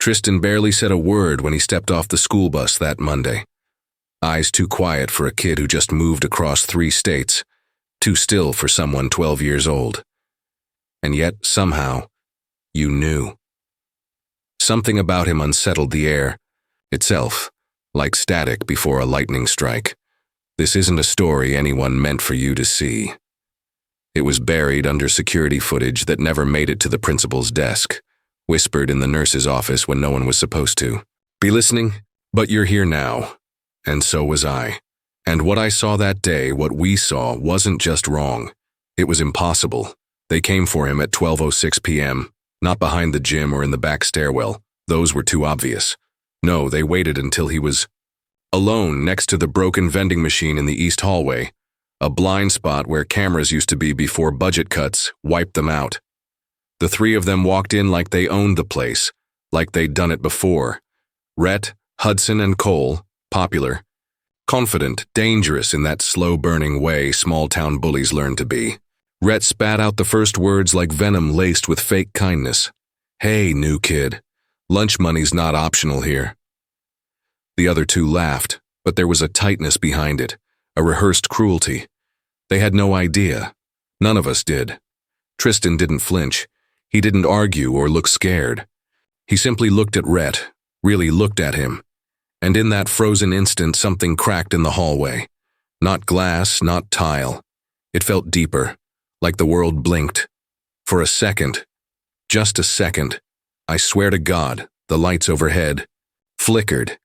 Tristan barely said a word when he stepped off the school bus that Monday. Eyes too quiet for a kid who just moved across 3 states, too still for someone 12 years old. And yet, somehow, you knew. Something about him unsettled the air, itself, like static before a lightning strike. This isn't a story anyone meant for you to see. It was buried under security footage that never made it to the principal's desk, whispered in the nurse's office when no one was supposed to. Be listening, but you're here now. And so was I. And what I saw that day, what we saw, wasn't just wrong. It was impossible. They came for him at 12:06 p.m., not behind the gym or in the back stairwell. Those were too obvious. No, they waited until he was alone next to the broken vending machine in the east hallway, a blind spot where cameras used to be before budget cuts wiped them out. The 3 of them walked in like they owned the place, like they'd done it before. Rhett, Hudson, and Cole, popular, confident, dangerous in that slow-burning way small-town bullies learn to be. Rhett spat out the first words like venom laced with fake kindness. Hey, new kid. Lunch money's not optional here. The other 2 laughed, but there was a tightness behind it, a rehearsed cruelty. They had no idea. None of us did. Tristan didn't flinch. He didn't argue or look scared. He simply looked at Rhett, really looked at him. And in that frozen instant, something cracked in the hallway. Not glass, not tile. It felt deeper, like the world blinked. For a second, just a second, I swear to God, the lights overhead flickered,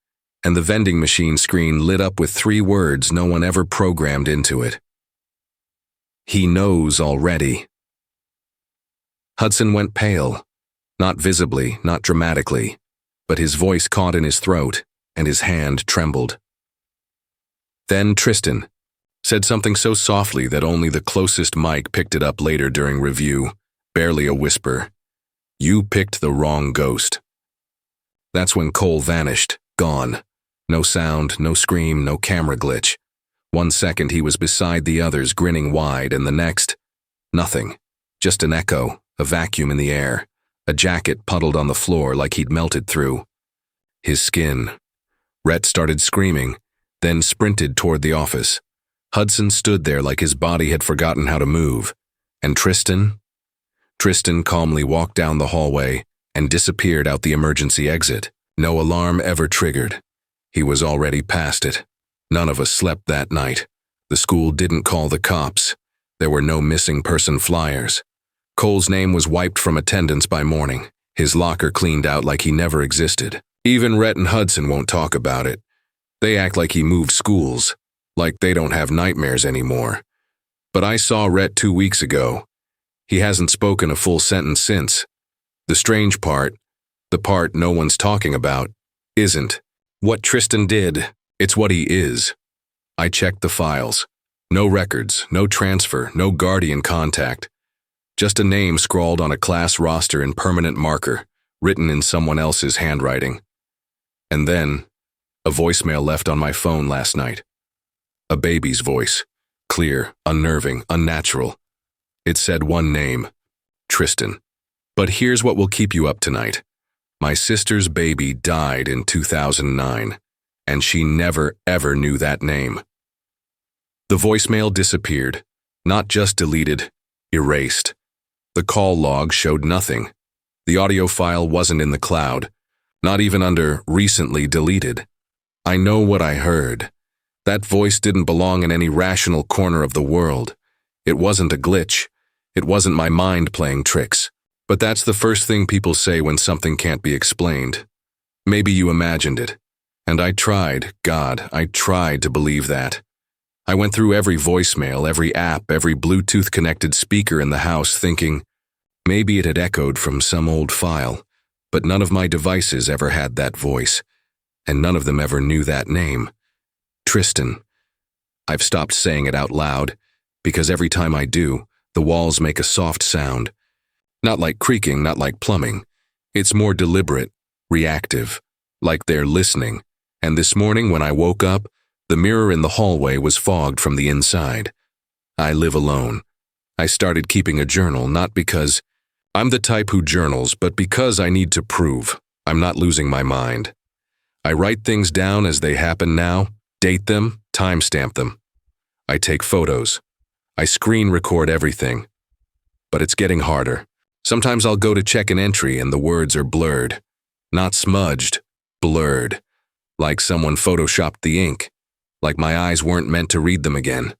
and the vending machine screen lit up with 3 words no one ever programmed into it. He knows already. Hudson went pale, not visibly, not dramatically, but his voice caught in his throat, and his hand trembled. Then Tristan said something so softly that only the closest mic picked it up later during review, barely a whisper. You picked the wrong ghost. That's when Cole vanished, gone. No sound, no scream, no camera glitch. 1 second he was beside the others, grinning wide, and the next, nothing. Just an echo, a vacuum in the air, a jacket puddled on the floor like he'd melted through. His skin. Rhett started screaming, then sprinted toward the office. Hudson stood there like his body had forgotten how to move. And Tristan? Tristan calmly walked down the hallway and disappeared out the emergency exit. No alarm ever triggered. He was already past it. None of us slept that night. The school didn't call the cops. There were no missing person flyers. Cole's name was wiped from attendance by morning, his locker cleaned out like he never existed. Even Rhett and Hudson won't talk about it. They act like he moved schools, like they don't have nightmares anymore. But I saw Rhett 2 weeks ago. He hasn't spoken a full sentence since. The strange part, the part no one's talking about, isn't what Tristan did, it's what he is. I checked the files. No records, no transfer, no guardian contact. Just a name scrawled on a class roster in permanent marker, written in someone else's handwriting. And then, a voicemail left on my phone last night. A baby's voice, clear, unnerving, unnatural. It said one name, Tristan. But here's what will keep you up tonight. My sister's baby died in 2009, and she never ever knew that name. The voicemail disappeared, not just deleted, erased. The call log showed nothing. The audio file wasn't in the cloud, not even under recently deleted. I know what I heard. That voice didn't belong in any rational corner of the world. It wasn't a glitch. It wasn't my mind playing tricks. But that's the first thing people say when something can't be explained. Maybe you imagined it. And I tried, God, I tried to believe that. I went through every voicemail, every app, every Bluetooth-connected speaker in the house thinking, maybe it had echoed from some old file, but none of my devices ever had that voice, and none of them ever knew that name. Tristan. I've stopped saying it out loud, because every time I do, the walls make a soft sound. Not like creaking, not like plumbing. It's more deliberate, reactive, like they're listening. And this morning when I woke up, the mirror in the hallway was fogged from the inside. I live alone. I started keeping a journal, not because I'm the type who journals, but because I need to prove. I'm not losing my mind. I write things down as they happen now, date them, timestamp them. I take photos. I screen record everything. But it's getting harder. Sometimes I'll go to check an entry and the words are blurred. Not smudged, blurred. Like someone photoshopped the ink. Like my eyes weren't meant to read them again.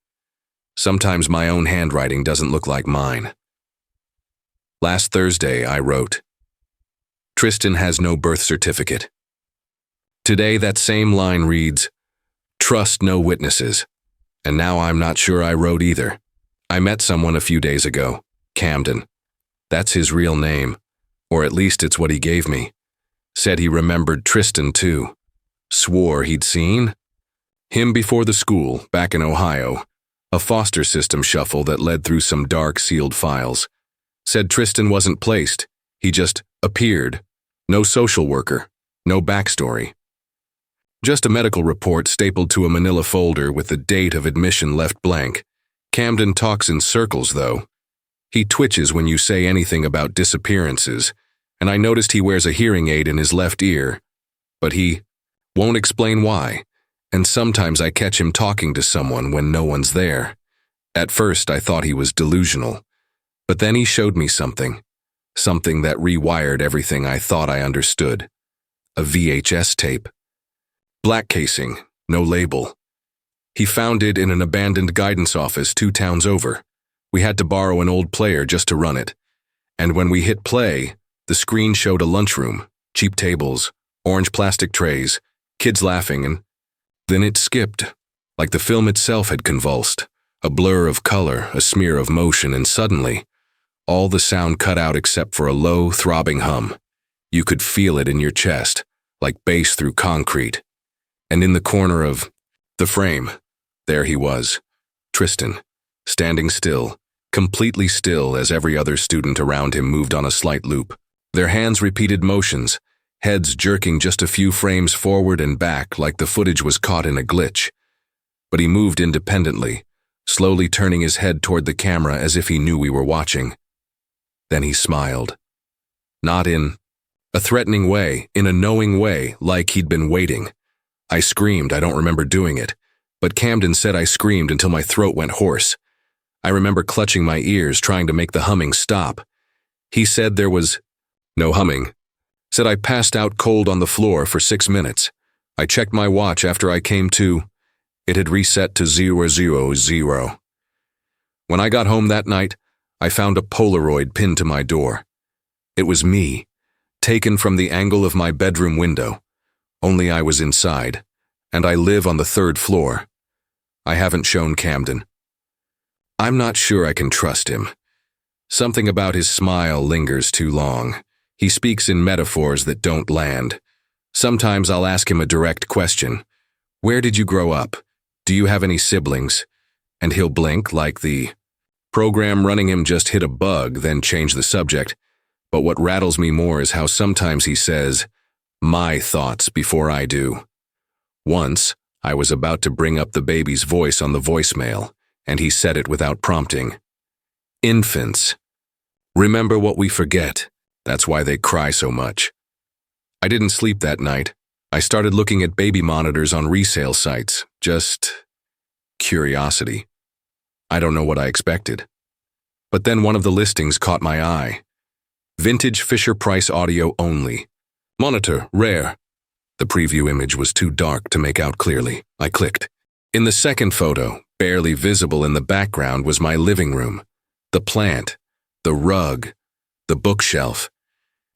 Sometimes my own handwriting doesn't look like mine. Last Thursday, I wrote, Tristan has no birth certificate. Today, that same line reads, trust no witnesses. And now I'm not sure I wrote either. I met someone a few days ago, Camden. That's his real name, or at least it's what he gave me. Said he remembered Tristan too. Swore he'd seen him before the school, back in Ohio, a foster system shuffle that led through some dark sealed files. Said Tristan wasn't placed, he just appeared. No social worker, no backstory. Just a medical report stapled to a manila folder with the date of admission left blank. Camden talks in circles, though. He twitches when you say anything about disappearances, and I noticed he wears a hearing aid in his left ear. But he won't explain why, and sometimes I catch him talking to someone when no one's there. At first, I thought he was delusional, but then he showed me something that rewired everything I thought I understood. A VHS tape. Black casing, no label. He found it in an abandoned guidance office 2 towns over. We had to borrow an old player just to run it. And when we hit play, the screen showed a lunchroom, cheap tables, orange plastic trays, kids laughing, and then it skipped, like the film itself had convulsed. A blur of color, a smear of motion, and suddenly, all the sound cut out except for a low, throbbing hum. You could feel it in your chest, like bass through concrete. And in the corner of the frame, there he was, Tristan, standing still, completely still as every other student around him moved on a slight loop. Their hands repeated motions, heads jerking just a few frames forward and back like the footage was caught in a glitch. But he moved independently, slowly turning his head toward the camera as if he knew we were watching. Then he smiled. Not in a threatening way, in a knowing way, like he'd been waiting. I screamed, I don't remember doing it, but Camden said I screamed until my throat went hoarse. I remember clutching my ears, trying to make the humming stop. He said there was no humming. Said I passed out cold on the floor for 6 minutes. I checked my watch after I came to. It had reset to 000. When I got home that night, I found a Polaroid pinned to my door. It was me, taken from the angle of my bedroom window. Only I was inside, and I live on the 3rd floor. I haven't shown Camden. I'm not sure I can trust him. Something about his smile lingers too long. He speaks in metaphors that don't land. Sometimes I'll ask him a direct question. Where did you grow up? Do you have any siblings? And he'll blink like the program running him just hit a bug, then change the subject. But what rattles me more is how sometimes he says, my thoughts before I do. Once, I was about to bring up the baby's voice on the voicemail, and he said it without prompting. Infants. Remember what we forget. That's why they cry so much. I didn't sleep that night. I started looking at baby monitors on resale sites. Just curiosity. I don't know what I expected. But then one of the listings caught my eye. Vintage Fisher-Price audio only. Monitor, rare. The preview image was too dark to make out clearly. I clicked. In the second photo, barely visible in the background, was my living room. The plant, the rug, the bookshelf.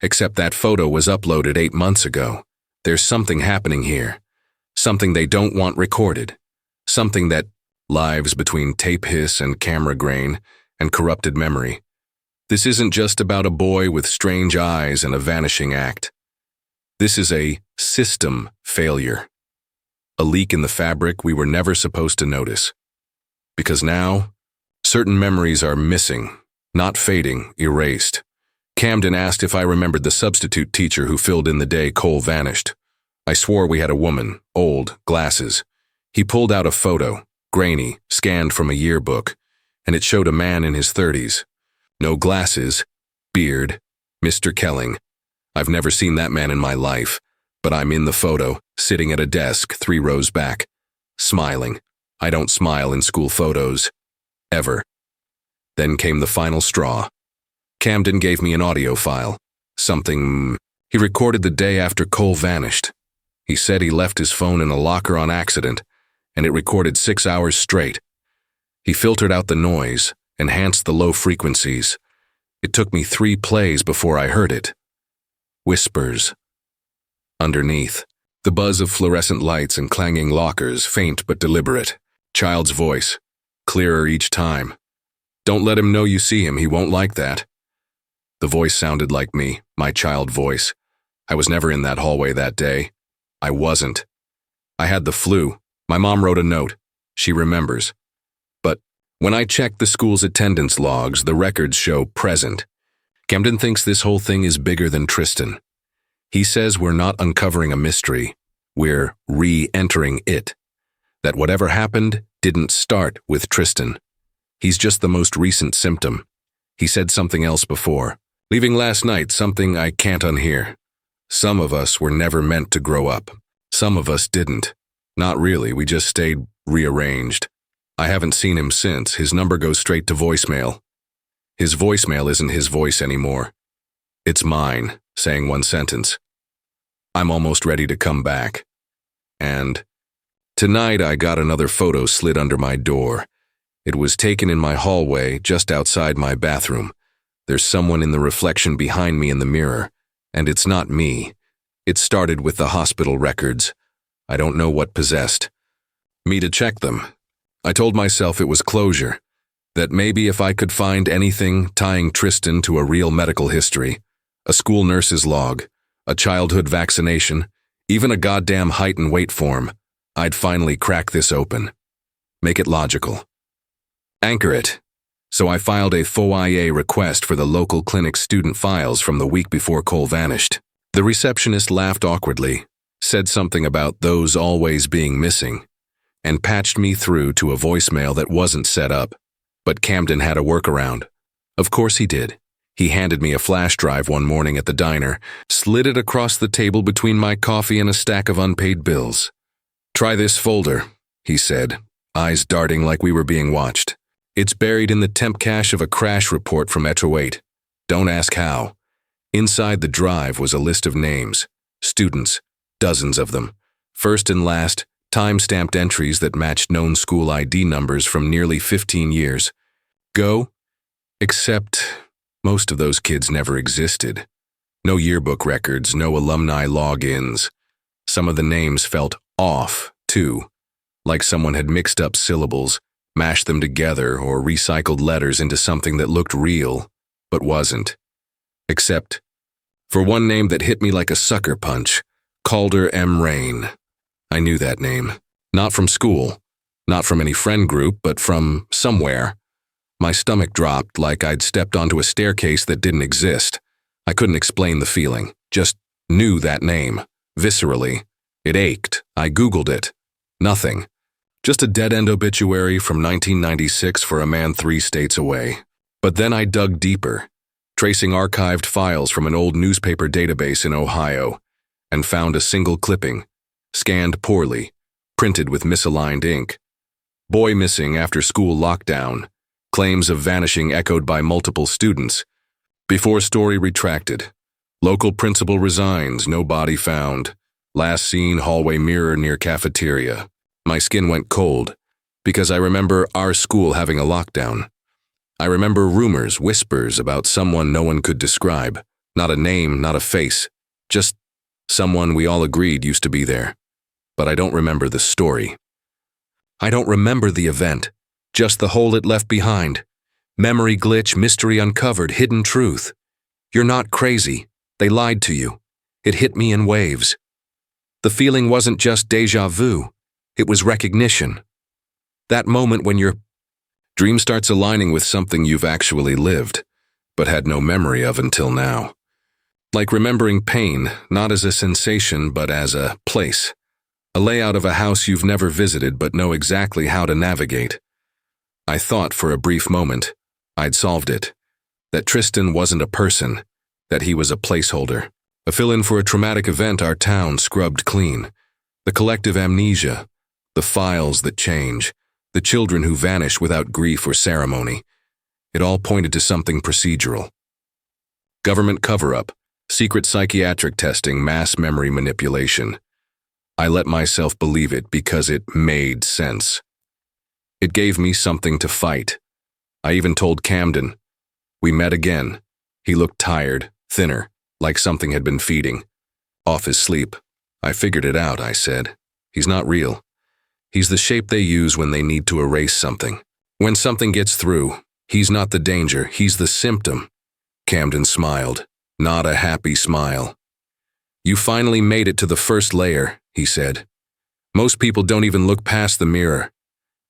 Except that photo was uploaded 8 months ago. There's something happening here. Something they don't want recorded. Something that lives between tape hiss and camera grain and corrupted memory. This isn't just about a boy with strange eyes and a vanishing act. This is a system failure. A leak in the fabric we were never supposed to notice. Because now, certain memories are missing, not fading, erased. Camden asked if I remembered the substitute teacher who filled in the day Cole vanished. I swore we had a woman, old, glasses. He pulled out a photo, grainy, scanned from a yearbook, and it showed a man in his 30s. No glasses, beard, Mr. Kelling. I've never seen that man in my life, but I'm in the photo, sitting at a desk 3 rows back, smiling. I don't smile in school photos. Ever. Then came the final straw. Camden gave me an audio file. Something he recorded the day after Cole vanished. He said he left his phone in a locker on accident, and it recorded 6 hours straight. He filtered out the noise, enhanced the low frequencies. It took me 3 plays before I heard it. Whispers. Underneath, the buzz of fluorescent lights and clanging lockers, faint but deliberate. Child's voice, clearer each time. Don't let him know you see him, he won't like that. The voice sounded like me, my child voice. I was never in that hallway that day. I wasn't. I had the flu. My mom wrote a note. She remembers. But when I checked the school's attendance logs, the records show present. Camden thinks this whole thing is bigger than Tristan. He says we're not uncovering a mystery. We're re-entering it. That whatever happened didn't start with Tristan. He's just the most recent symptom. He said something else before. Leaving last night, something I can't unhear. Some of us were never meant to grow up. Some of us didn't. Not really, we just stayed rearranged. I haven't seen him since. His number goes straight to voicemail. His voicemail isn't his voice anymore. It's mine, saying one sentence. I'm almost ready to come back. And tonight I got another photo slid under my door. It was taken in my hallway, just outside my bathroom. There's someone in the reflection behind me in the mirror, and it's not me. It started with the hospital records. I don't know what possessed me to check them. I told myself it was closure, that maybe if I could find anything tying Tristan to a real medical history, a school nurse's log, a childhood vaccination, even a goddamn height and weight form, I'd finally crack this open. Make it logical. Anchor it. So I filed a FOIA request for the local clinic student files from the week before Cole vanished. The receptionist laughed awkwardly, said something about those always being missing, and patched me through to a voicemail that wasn't set up. But Camden had a workaround. Of course he did. He handed me a flash drive one morning at the diner, slid it across the table between my coffee and a stack of unpaid bills. Try this folder, he said, eyes darting like we were being watched. It's buried in the temp cache of a crash report from Metro 8. Don't ask how. Inside the drive was a list of names, students, dozens of them, first and last, time-stamped entries that matched known school ID numbers from nearly 15 years. Go? Except most of those kids never existed. No yearbook records, no alumni logins. Some of the names felt off, too, like someone had mixed up syllables, mashed them together, or recycled letters into something that looked real, but wasn't. Except for one name that hit me like a sucker punch, Calder M. Rain. I knew that name. Not from school, not from any friend group, but from somewhere. My stomach dropped like I'd stepped onto a staircase that didn't exist. I couldn't explain the feeling, just knew that name, viscerally. It ached. I Googled it. Nothing. Just a dead-end obituary from 1996 for a man 3 states away. But then I dug deeper, tracing archived files from an old newspaper database in Ohio, and found a single clipping, scanned poorly, printed with misaligned ink. Boy missing after school lockdown, claims of vanishing echoed by multiple students. Before story retracted. Local principal resigns, no body found. Last seen hallway mirror near cafeteria. My skin went cold, because I remember our school having a lockdown. I remember rumors, whispers about someone no one could describe. Not a name, not a face. Just someone we all agreed used to be there. But I don't remember the story. I don't remember the event, just the hole it left behind. Memory glitch, mystery uncovered, hidden truth. You're not crazy. They lied to you. It hit me in waves. The feeling wasn't just déjà vu. It was recognition. That moment when your dream starts aligning with something you've actually lived, but had no memory of until now. Like remembering pain, not as a sensation, but as a place. A layout of a house you've never visited but know exactly how to navigate. I thought for a brief moment I'd solved it. That Tristan wasn't a person, that he was a placeholder. A fill-in for a traumatic event our town scrubbed clean. The collective amnesia, the files that change, the children who vanish without grief or ceremony. It all pointed to something procedural. Government cover-up, secret psychiatric testing, mass memory manipulation. I let myself believe it because it made sense. It gave me something to fight. I even told Camden. We met again. He looked tired, thinner, like something had been feeding. Off his sleep. I figured it out, I said. He's not real. He's the shape they use when they need to erase something. When something gets through, he's not the danger, he's the symptom. Camden smiled, not a happy smile. You finally made it to the first layer, he said. Most people don't even look past the mirror.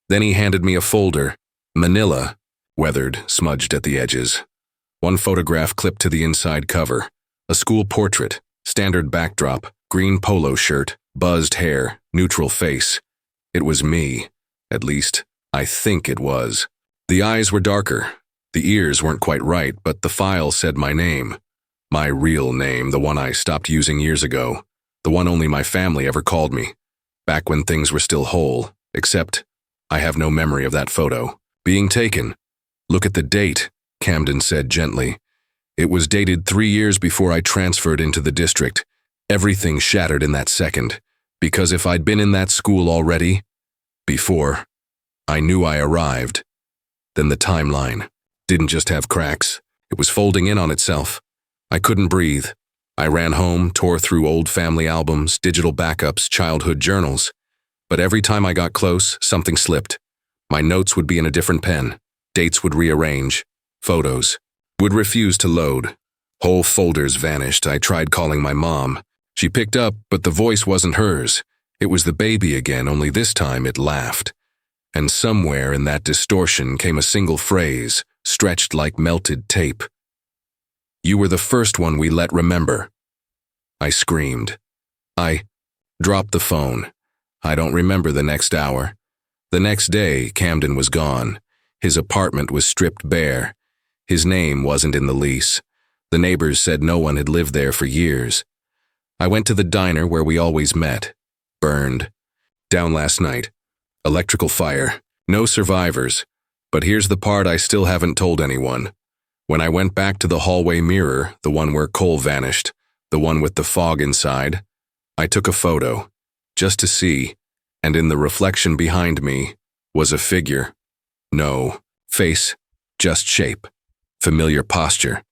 Then he handed me a folder, manila, weathered, smudged at the edges. One photograph clipped to the inside cover. A school portrait, standard backdrop, green polo shirt, buzzed hair, neutral face. It was me. At least, I think it was. The eyes were darker. The ears weren't quite right, but the file said my name. My real name, the one I stopped using years ago. The one only my family ever called me. Back when things were still whole, except I have no memory of that photo. Being taken. Look at the date, Camden said gently. It was dated 3 years before I transferred into the district. Everything shattered in that second. Because if I'd been in that school already, before, I knew I arrived. Then the timeline didn't just have cracks. It was folding in on itself. I couldn't breathe. I ran home, tore through old family albums, digital backups, childhood journals. But every time I got close, something slipped. My notes would be in a different pen. Dates would rearrange. Photos would refuse to load. Whole folders vanished. I tried calling my mom. She picked up, but the voice wasn't hers. It was the baby again, only this time it laughed. And somewhere in that distortion came a single phrase, stretched like melted tape. You were the first one we let remember. I screamed. I dropped the phone. I don't remember the next hour. The next day, Camden was gone. His apartment was stripped bare. His name wasn't in the lease. The neighbors said no one had lived there for years. I went to the diner where we always met. Burned. Down last night. Electrical fire. No survivors. But here's the part I still haven't told anyone. When I went back to the hallway mirror, the one where Cole vanished, the one with the fog inside, I took a photo, just to see, and in the reflection behind me was a figure. No face, just shape. Familiar posture.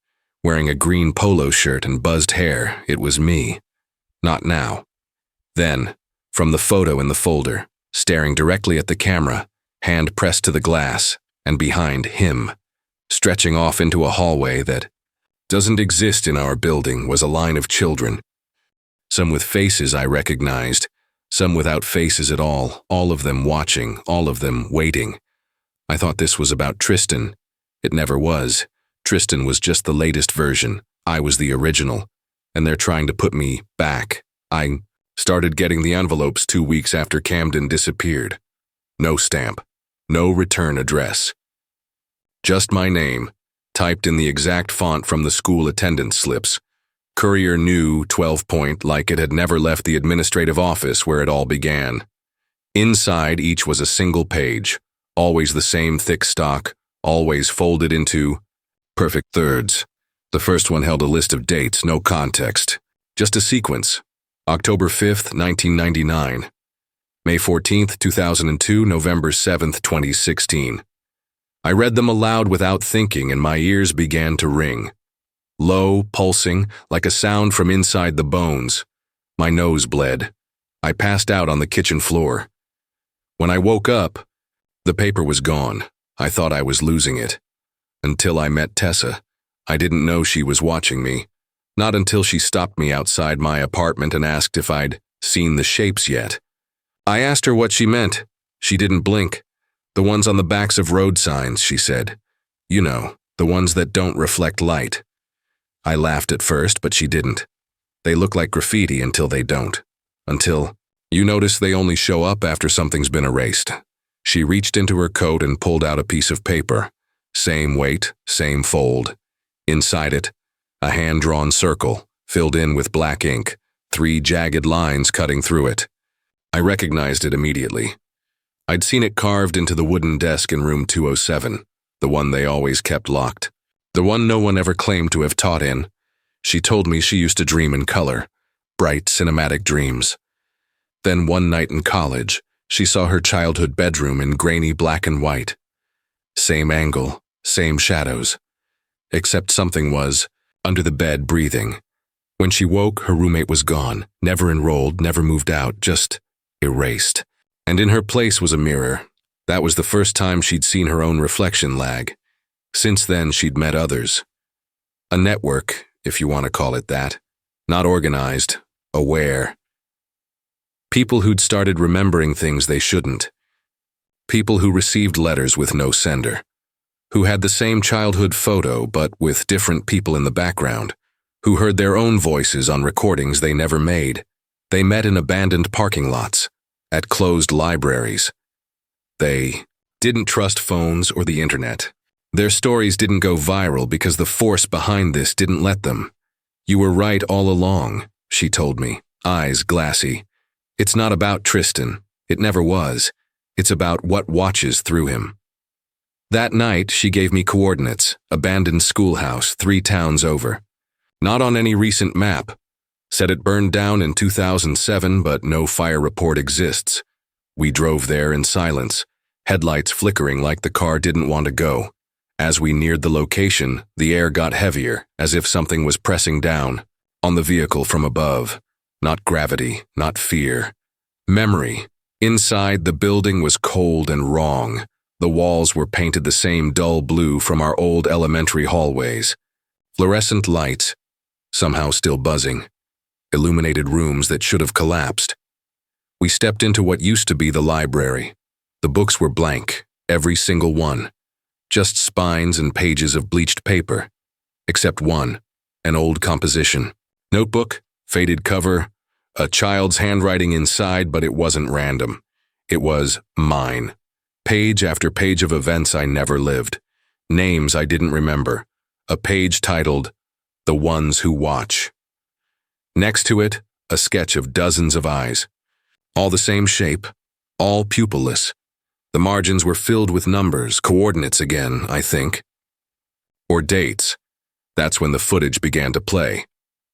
Wearing a green polo shirt and buzzed hair, it was me. Not now. Then, from the photo in the folder, staring directly at the camera, hand pressed to the glass, and behind him, stretching off into a hallway that doesn't exist in our building, was a line of children. Some with faces I recognized, some without faces at all of them watching, all of them waiting. I thought this was about Tristan. It never was. Tristan was just the latest version. I was the original. And they're trying to put me back. I started getting the envelopes 2 weeks after Camden disappeared. No stamp. No return address. Just my name, typed in the exact font from the school attendance slips. Courier New 12-point, like it had never left the administrative office where it all began. Inside each was a single page, always the same thick stock, always folded into perfect thirds. The first one held a list of dates, no context, just a sequence. October 5th, 1999. May 14th, 2002, November 7th, 2016. I read them aloud without thinking, and my ears began to ring. Low, pulsing, like a sound from inside the bones. My nose bled. I passed out on the kitchen floor. When I woke up, the paper was gone. I thought I was losing it. Until I met Tessa. I didn't know she was watching me. Not until she stopped me outside my apartment and asked if I'd seen the shapes yet. I asked her what she meant. She didn't blink. The ones on the backs of road signs, she said. You know, the ones that don't reflect light. I laughed at first, but she didn't. They look like graffiti until they don't. Until you notice they only show up after something's been erased. She reached into her coat and pulled out a piece of paper. Same weight, same fold. Inside it, a hand-drawn circle, filled in with black ink, 3 jagged lines cutting through it. I recognized it immediately. I'd seen it carved into the wooden desk in room 207, the one they always kept locked, the one no one ever claimed to have taught in. She told me she used to dream in color, bright cinematic dreams. Then one night in college, she saw her childhood bedroom in grainy black and white. Same angle, same shadows. Except something was under the bed breathing. When she woke, her roommate was gone, never enrolled, never moved out, just erased. And in her place was a mirror. That was the first time she'd seen her own reflection lag. Since then, she'd met others. A network, if you want to call it that. Not organized, aware. People who'd started remembering things they shouldn't. People who received letters with no sender. Who had the same childhood photo but with different people in the background. Who heard their own voices on recordings they never made. They met in abandoned parking lots. At closed libraries. They didn't trust phones or the internet. Their stories didn't go viral because the force behind this didn't let them. You were right all along, she told me, eyes glassy. It's not about Tristan. It never was. It's about what watches through him. That night, she gave me coordinates, abandoned schoolhouse 3 towns over. Not on any recent map. Said it burned down in 2007, but no fire report exists. We drove there in silence, headlights flickering like the car didn't want to go. As we neared the location, the air got heavier, as if something was pressing down on the vehicle from above. Not gravity, not fear. Memory. Inside, the building was cold and wrong. The walls were painted the same dull blue from our old elementary hallways. Fluorescent lights, somehow still buzzing. Illuminated rooms that should have collapsed. We stepped into what used to be the library. The books were blank, every single one. Just spines and pages of bleached paper. Except one, an old composition. Notebook, faded cover, a child's handwriting inside, but it wasn't random. It was mine. Page after page of events I never lived. Names I didn't remember. A page titled, The Ones Who Watch. Next to it, a sketch of dozens of eyes. All the same shape, all pupilless. The margins were filled with numbers, coordinates again, I think. Or dates. That's when the footage began to play.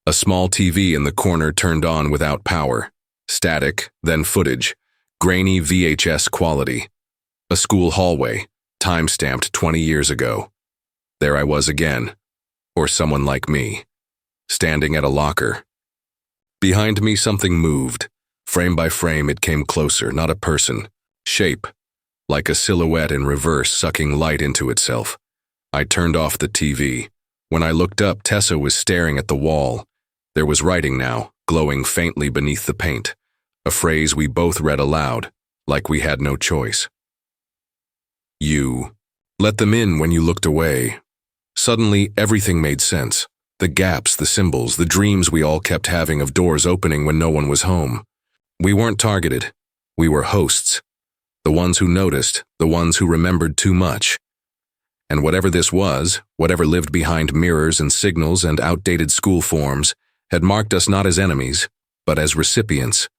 A small TV in the corner turned on without power. Static, then footage. Grainy VHS quality. A school hallway, time-stamped 20 years ago. There I was again. Or someone like me. Standing at a locker. Behind me, something moved. Frame by frame, it came closer, not a person. Shape, like a silhouette in reverse, sucking light into itself. I turned off the TV. When I looked up, Tessa was staring at the wall. There was writing now, glowing faintly beneath the paint. A phrase we both read aloud, like we had no choice. You let them in when you looked away. Suddenly, everything made sense. The gaps, the symbols, the dreams we all kept having of doors opening when no one was home. We weren't targeted. We were hosts. The ones who noticed, the ones who remembered too much. And whatever this was, whatever lived behind mirrors and signals and outdated school forms, had marked us not as enemies, but as recipients.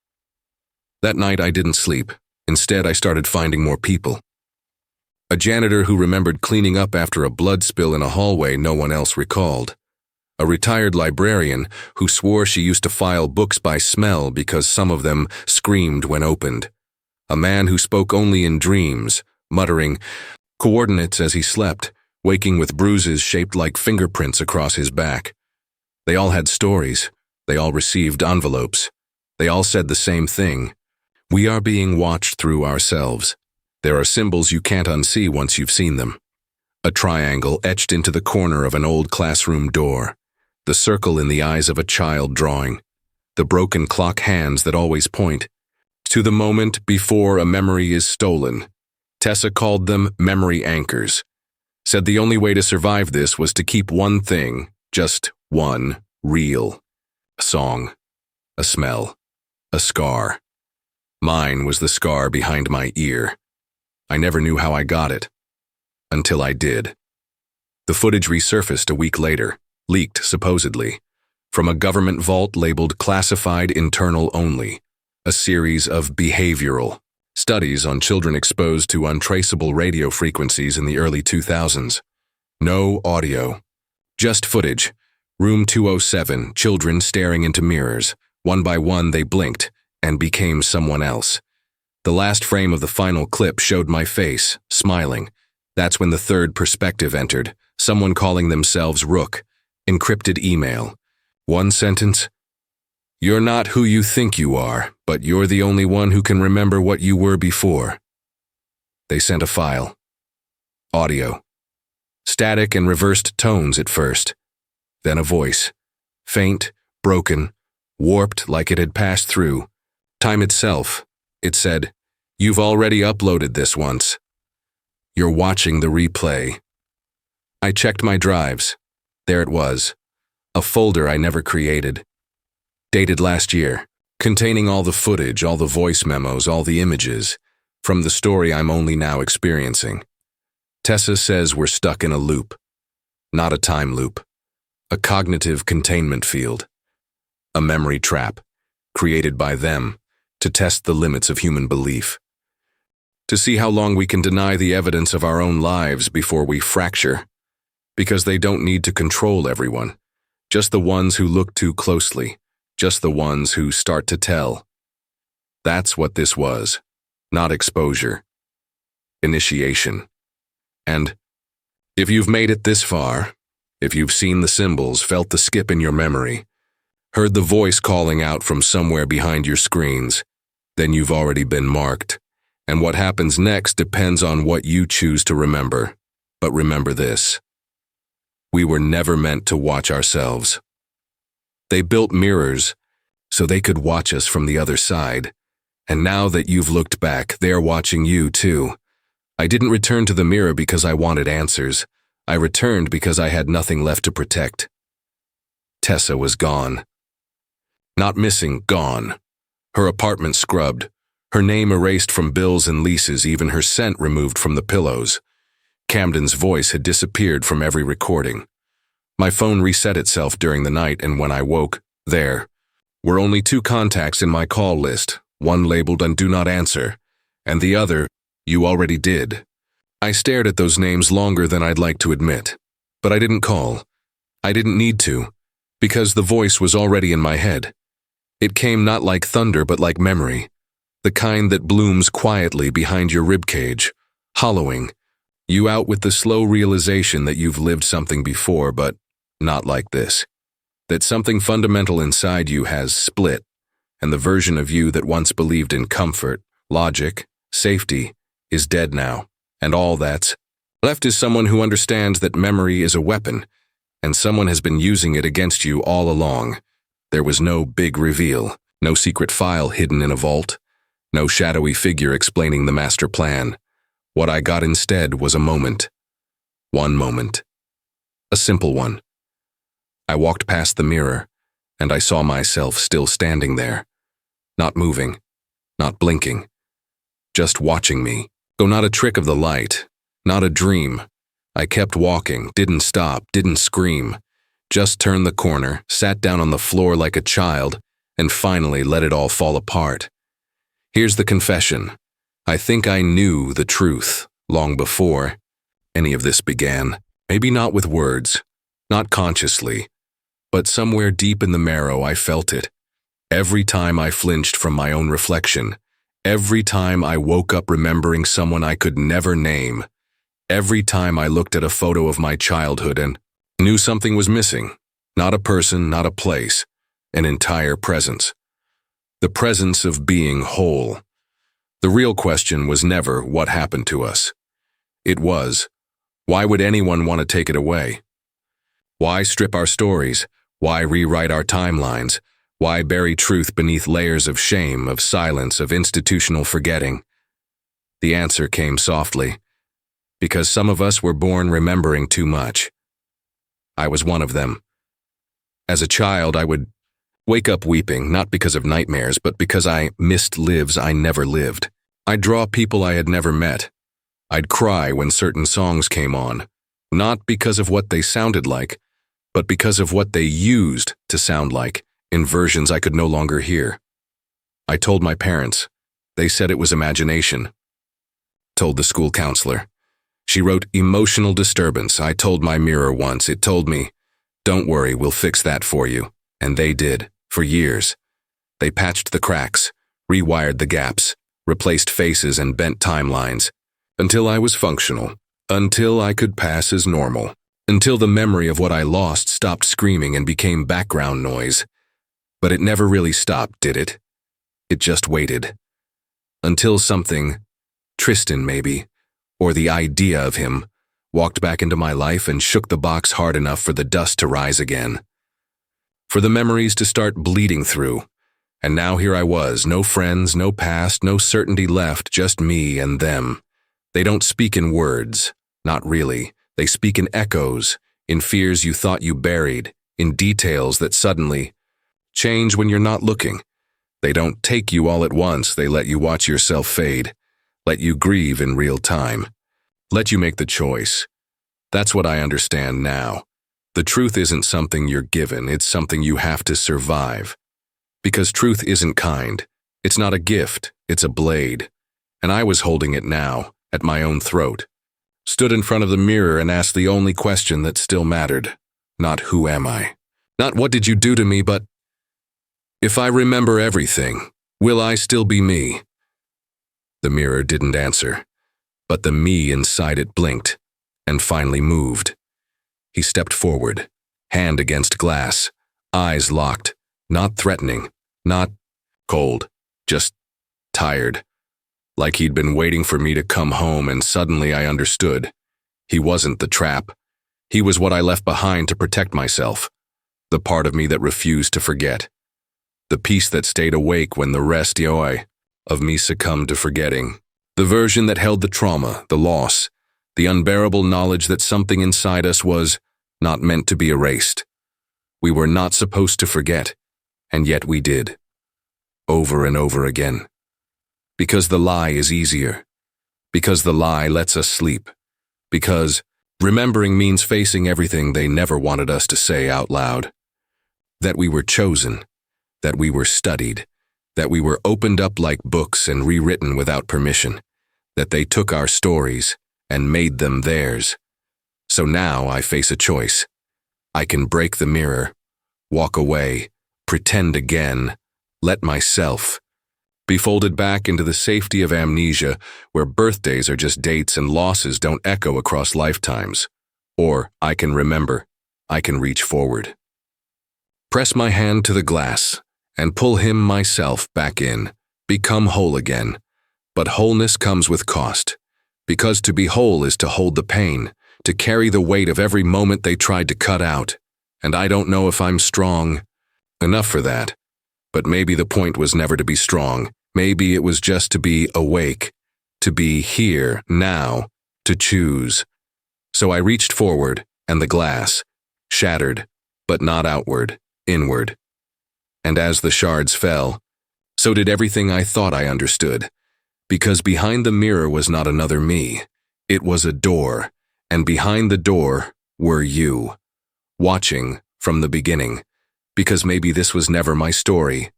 That night I didn't sleep. Instead, I started finding more people. A janitor who remembered cleaning up after a blood spill in a hallway no one else recalled. A retired librarian who swore she used to file books by smell because some of them screamed when opened. A man who spoke only in dreams, muttering coordinates as he slept, waking with bruises shaped like fingerprints across his back. They all had stories. They all received envelopes. They all said the same thing. We are being watched through ourselves. There are symbols you can't unsee once you've seen them. A triangle etched into the corner of an old classroom door. The circle in the eyes of a child drawing. The broken clock hands that always point. To the moment before a memory is stolen. Tessa called them memory anchors. Said the only way to survive this was to keep one thing, just one, real. A song. A smell. A scar. Mine was the scar behind my ear. I never knew how I got it. Until I did. The footage resurfaced a week later, leaked supposedly. from a government vault labeled classified internal only, a series of behavioral studies on children exposed to untraceable radio frequencies in the early 2000s. No audio, just footage. Room 207, children staring into mirrors. One by one they blinked and became someone else. The last frame of the final clip showed my face, smiling. That's when the third perspective entered, someone calling themselves Rook. Encrypted email. One sentence. You're not who you think you are, but you're the only one who can remember what you were before. They sent a file. Audio. Static and reversed tones at first. Then a voice. Faint, broken, warped like it had passed through time itself. It said, "You've already uploaded this once. You're watching the replay." I checked my drives. There it was. A folder I never created. Dated last year, containing all the footage, all the voice memos, all the images, from the story I'm only now experiencing. Tessa says we're stuck in a loop. Not a time loop. A cognitive containment field. A memory trap, created by them, to test the limits of human belief. To see how long we can deny the evidence of our own lives before we fracture. Because they don't need to control everyone. Just the ones who look too closely. Just the ones who start to tell. That's what this was. Not exposure. Initiation. And if you've made it this far, if you've seen the symbols, felt the skip in your memory, heard the voice calling out from somewhere behind your screens, then you've already been marked. And what happens next depends on what you choose to remember. But remember this. We were never meant to watch ourselves. They built mirrors so they could watch us from the other side. And now that you've looked back, they're watching you too. I didn't return to the mirror because I wanted answers. I returned because I had nothing left to protect. Tessa was gone. Not missing, gone. Her apartment scrubbed. Her name erased from bills and leases, even her scent removed from the pillows. Camden's voice had disappeared from every recording. My phone reset itself during the night, and when I woke, there were only 2 contacts in my call list, one labeled "Do Not Answer," and the other, "You Already Did." I stared at those names longer than I'd like to admit, but I didn't call. I didn't need to, because the voice was already in my head. It came not like thunder but like memory, the kind that blooms quietly behind your ribcage, hollowing you out with the slow realization that you've lived something before, but not like this. That something fundamental inside you has split, and the version of you that once believed in comfort, logic, safety, is dead now, and all that's left is someone who understands that memory is a weapon, and someone has been using it against you all along. There was no big reveal, no secret file hidden in a vault, no shadowy figure explaining the master plan. What I got instead was a moment. One moment. A simple one. I walked past the mirror, and I saw myself still standing there. Not moving, not blinking. Just watching me. Though not a trick of the light, not a dream. I kept walking, didn't stop, didn't scream. Just turned the corner, sat down on the floor like a child, and finally let it all fall apart. Here's the confession. I think I knew the truth long before any of this began. Maybe not with words, not consciously, but somewhere deep in the marrow I felt it. Every time I flinched from my own reflection, every time I woke up remembering someone I could never name, every time I looked at a photo of my childhood and knew something was missing, not a person, not a place, an entire presence. The presence of being whole. The real question was never what happened to us. It was, why would anyone want to take it away? Why strip our stories? Why rewrite our timelines? Why bury truth beneath layers of shame, of silence, of institutional forgetting? The answer came softly. Because some of us were born remembering too much. I was one of them. As a child, I would wake up weeping, not because of nightmares, but because I missed lives I never lived. I'd draw people I had never met. I'd cry when certain songs came on, not because of what they sounded like, but because of what they used to sound like, in versions I could no longer hear. I told my parents. They said it was imagination. Told the school counselor. She wrote emotional disturbance. I told my mirror once. It told me, "Don't worry, we'll fix that for you." And they did, for years. They patched the cracks, rewired the gaps, replaced faces and bent timelines, until I was functional, until I could pass as normal, until the memory of what I lost stopped screaming and became background noise. But it never really stopped, did it? It just waited. Until something, Tristan maybe, or the idea of him, walked back into my life and shook the box hard enough for the dust to rise again. For the memories to start bleeding through. And now here I was, no friends, no past, no certainty left, just me and them. They don't speak in words, not really. They speak in echoes, in fears you thought you buried, in details that suddenly change when you're not looking. They don't take you all at once, they let you watch yourself fade, let you grieve in real time, let you make the choice. That's what I understand now. The truth isn't something you're given, it's something you have to survive. Because truth isn't kind. It's not a gift, it's a blade. And I was holding it now, at my own throat. Stood in front of the mirror and asked the only question that still mattered. Not who am I? Not what did you do to me, but if I remember everything, will I still be me? The mirror didn't answer, but the me inside it blinked and finally moved. He stepped forward, hand against glass, eyes locked, not threatening, not cold, just tired. Like he'd been waiting for me to come home, and suddenly I understood. He wasn't the trap. He was what I left behind to protect myself. The part of me that refused to forget. The piece that stayed awake when the rest of me succumbed to forgetting. The version that held the trauma, the loss, the unbearable knowledge that something inside us was not meant to be erased. We were not supposed to forget, and yet we did. Over and over again. Because the lie is easier. Because the lie lets us sleep. Because remembering means facing everything they never wanted us to say out loud. That we were chosen. That we were studied, that we were opened up like books and rewritten without permission, that they took our stories and made them theirs. So now I face a choice. I can break the mirror, walk away, pretend again, let myself be folded back into the safety of amnesia, where birthdays are just dates and losses don't echo across lifetimes. Or I can remember, I can reach forward. Press my hand to the glass and pull him myself back in, become whole again. But wholeness comes with cost, because to be whole is to hold the pain, to carry the weight of every moment they tried to cut out. And I don't know if I'm strong enough for that. But maybe the point was never to be strong. Maybe it was just to be awake, to be here, now, to choose. So I reached forward, and the glass, shattered, but not outward, inward. And as the shards fell, so did everything I thought I understood. Because behind the mirror was not another me. It was a door, and behind the door were you. Watching from the beginning. Because maybe this was never my story.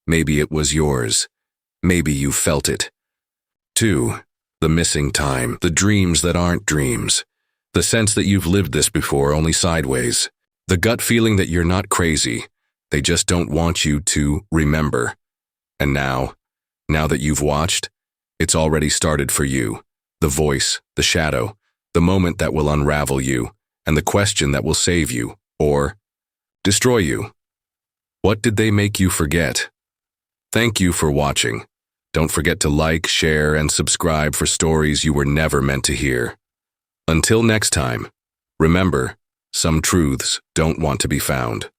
Maybe it was yours. Maybe you felt it. 2. The missing time, the dreams that aren't dreams. The sense that you've lived this before, only sideways. The gut feeling that you're not crazy. They just don't want you to remember. And now that you've watched, it's already started for you. The voice, the shadow, the moment that will unravel you, and the question that will save you, or destroy you. What did they make you forget? Thank you for watching. Don't forget to like, share, and subscribe for stories you were never meant to hear. Until next time, remember, some truths don't want to be found.